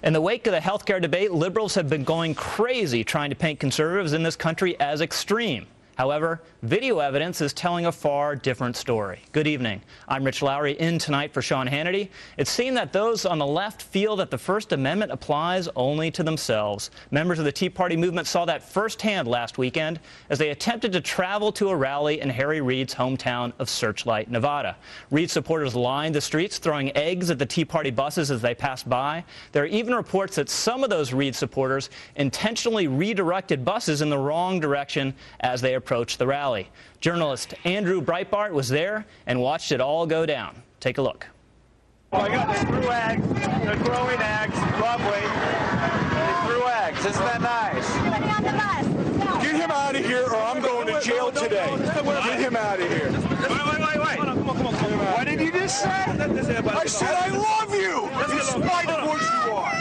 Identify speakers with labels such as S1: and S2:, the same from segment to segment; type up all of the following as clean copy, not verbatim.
S1: In the wake of the health care debate, liberals have been going crazy trying to paint conservatives in this country as extreme. However, video evidence is telling a far different story. Good evening. I'm Rich Lowry, in tonight for Sean Hannity. It seems that those on the left feel that the First Amendment applies only to themselves. Members of the Tea Party movement saw that firsthand last weekend as they attempted to travel to a rally in Harry Reid's hometown of Searchlight, Nevada. Reid supporters lined the streets, throwing eggs at the Tea Party buses as they passed by. There are even reports that some of those Reid supporters intentionally redirected buses in the wrong direction as they approached the rally. Journalist Andrew Breitbart was there and watched it all go down. Take a look.
S2: Oh, I got they threw eggs. They're throwing eggs. Lovely. They threw eggs. Isn't that nice?
S3: Everybody on the bus.
S4: Get him out of here or I'm going to jail today. Get him out of here.
S2: Wait. Come on. What did you just say?
S4: I said I love you in spite of what you are.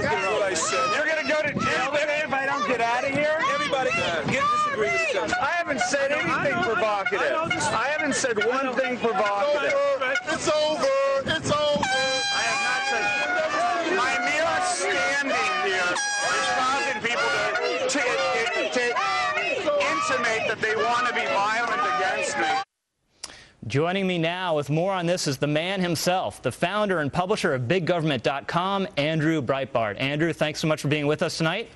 S4: That's what I said.
S2: You're going to go to jail today if I don't get out of here?
S4: Everybody disagree with each other.
S2: I haven't said anything provocative. I haven't said one thing provocative.
S4: It's over. It's over.
S2: I have not said. My mere standing here is causing people to intimate that they want to be violent against me.
S1: Joining me now with more on this is the man himself, the founder and publisher of BigGovernment.com, Andrew Breitbart. Andrew, thanks so much for being with us tonight.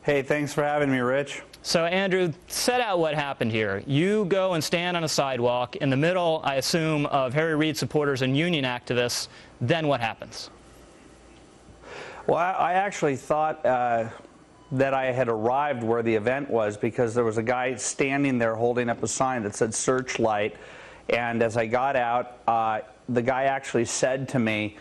S5: Hey, thanks for having me, Rich.
S1: So, Andrew, set out what happened here. You go and stand on a sidewalk in the middle, I assume, of Harry Reid supporters and union activists. Then what happens?
S5: Well, I actually thought that I had arrived where the event was because there was a guy standing there holding up a sign that said Searchlight. And as I got out, the guy actually said to me,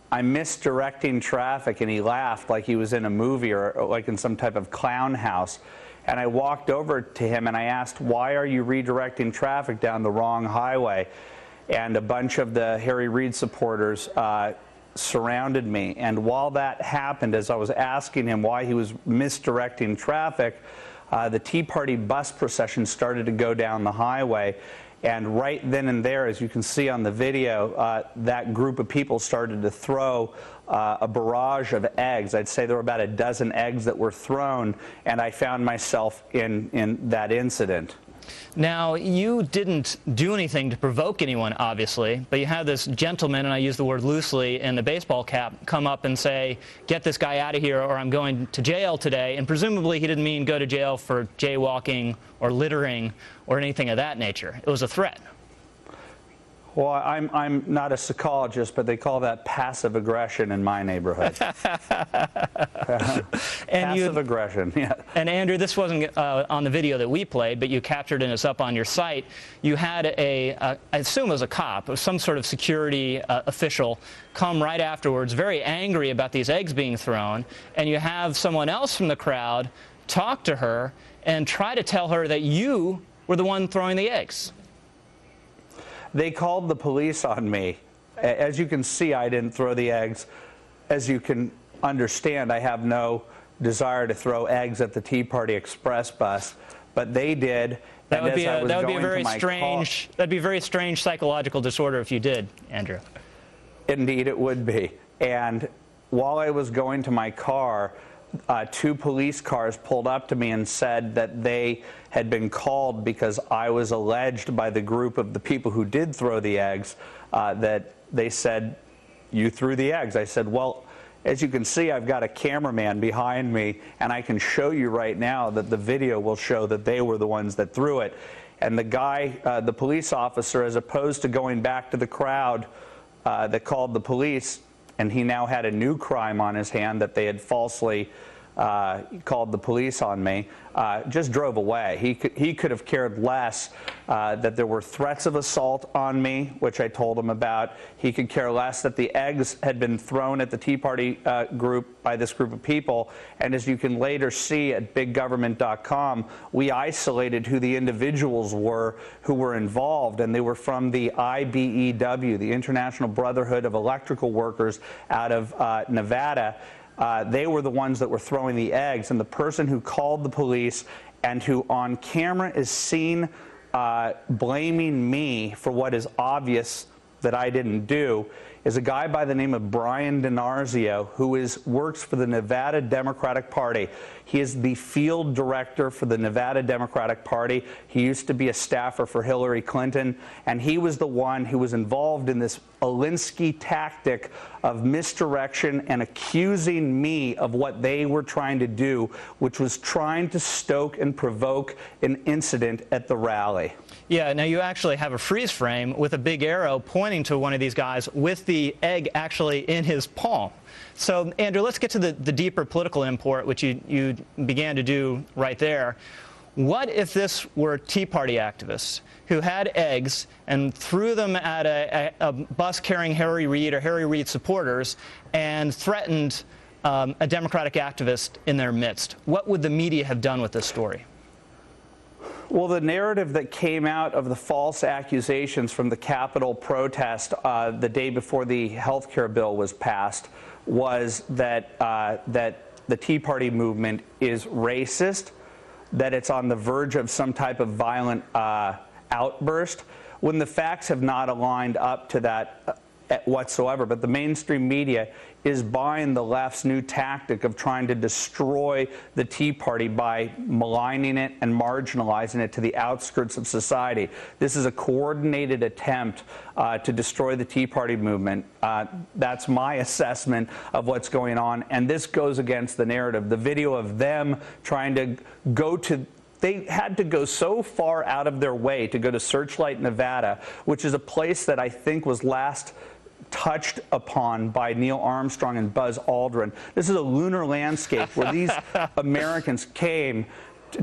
S5: "I'm misdirecting traffic," and he laughed like he was in a movie or like in some type of clown house. And I walked over to him and I asked, "Why are you redirecting traffic down the wrong highway?" And a bunch of the Harry Reid supporters surrounded me. And while that happened, as I was asking him why he was misdirecting traffic, the Tea Party bus procession started to go down the highway. And right then and there, as you can see on the video, that group of people started to throw a barrage of eggs. I'd say there were about a dozen eggs that were thrown, and I found myself in that incident.
S1: Now, you didn't do anything to provoke anyone, obviously, but you had this gentleman, and I use the word loosely, in the baseball cap, come up and say, "Get this guy out of here or I'm going to jail today." And presumably he didn't mean go to jail for jaywalking or littering or anything of that nature. It was a threat.
S5: Well, I'm not a psychologist, but they call that passive aggression in my neighborhood. Passive aggression, yeah.
S1: And Andrew, this wasn't on the video that we played, but you captured and it's up on your site. You had I assume it was a cop, or some sort of security official, come right afterwards, very angry about these eggs being thrown, and you have someone else from the crowd talk to her and try to tell her that you were the one throwing the eggs.
S5: They called the police on me. As you can see, I didn't throw the eggs. As you can understand, I have no desire to throw eggs at the Tea Party Express bus, but they did.
S1: That would be a very strange psychological disorder if you did, Andrew.
S5: Indeed, it would be. And while I was going to my car, two police cars pulled up to me and said that they had been called because I was alleged by the group of the people who did throw the eggs that they said, "You threw the eggs." I said, "Well, as you can see, I've got a cameraman behind me, and I can show you right now that the video will show that they were the ones that threw it." And the guy, the police officer, as opposed to going back to the crowd that called the police, and he now had a new crime on his hand that they had falsely called the police on me, just drove away. He could have cared less that there were threats of assault on me, which I told him about. He could care less that the eggs had been thrown at the Tea Party group by this group of people. And as you can later see at BigGovernment.com, we isolated who the individuals were who were involved, and they were from the IBEW, the International Brotherhood of Electrical Workers out of Nevada. They were the ones that were throwing the eggs, and the person who called the police and who on camera is seen blaming me for what is obvious that I didn't do is a guy by the name of Brian DiNarzio, who works for the Nevada Democratic Party. He is the field director for the Nevada Democratic Party. He used to be a staffer for Hillary Clinton, and he was the one who was involved in this Alinsky tactic of misdirection and accusing me of what they were trying to do, which was trying to stoke and provoke an incident at the rally.
S1: Yeah, now you actually have a freeze frame with a big arrow pointing to one of these guys with the egg actually in his palm. So, Andrew, let's get to the deeper political import, which you began to do right there. What if this were Tea Party activists who had eggs and threw them at a bus carrying Harry Reid or Harry Reid supporters and threatened a Democratic activist in their midst? What would the media have done with this story?
S5: Well, the narrative that came out of the false accusations from the Capitol protest the day before the health care bill was passed was that the Tea Party movement is racist, that it's on the verge of some type of violent outburst, when the facts have not aligned up to that whatsoever. But the mainstream media is buying the left's new tactic of trying to destroy the Tea Party by maligning it and marginalizing it to the outskirts of society. This is a coordinated attempt to destroy the Tea Party movement. That's my assessment of what's going on, and this goes against the narrative. The video of them trying to go to they had to go so far out of their way to go to Searchlight, Nevada, which is a place that I think was last touched upon by Neil Armstrong and Buzz Aldrin. This is a lunar landscape where these Americans came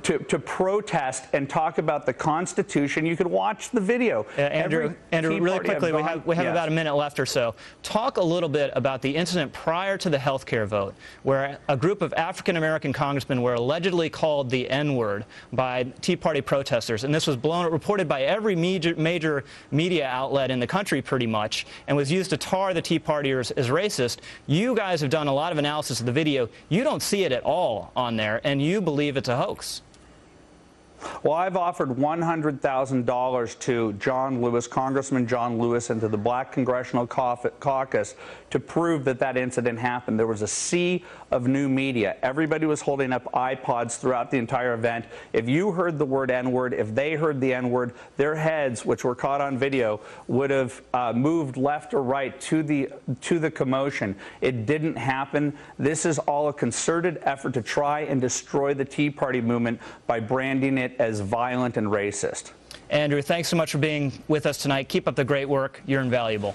S5: to protest and talk about the Constitution. You could watch the video.
S1: Andrew, really quickly, we have about a minute left or so. Talk a little bit about the incident prior to the health care vote, where a group of African-American congressmen were allegedly called the N-word by Tea Party protesters, and this was reported by every major media outlet in the country pretty much, and was used to tar the Tea Partiers as racist. You guys have done a lot of analysis of the video. You don't see it at all on there, and you believe it's a hoax.
S5: Well, I've offered $100,000 to John Lewis, Congressman John Lewis, and to the Black Congressional Caucus to prove that that incident happened. There was a sea of new media. Everybody was holding up iPods throughout the entire event. If you heard the word N-word, if they heard the N-word, their heads, which were caught on video, would have moved left or right to the commotion. It didn't happen. This is all a concerted effort to try and destroy the Tea Party movement by branding it as violent and racist.
S1: Andrew, thanks so much for being with us tonight. Keep up the great work. You're invaluable.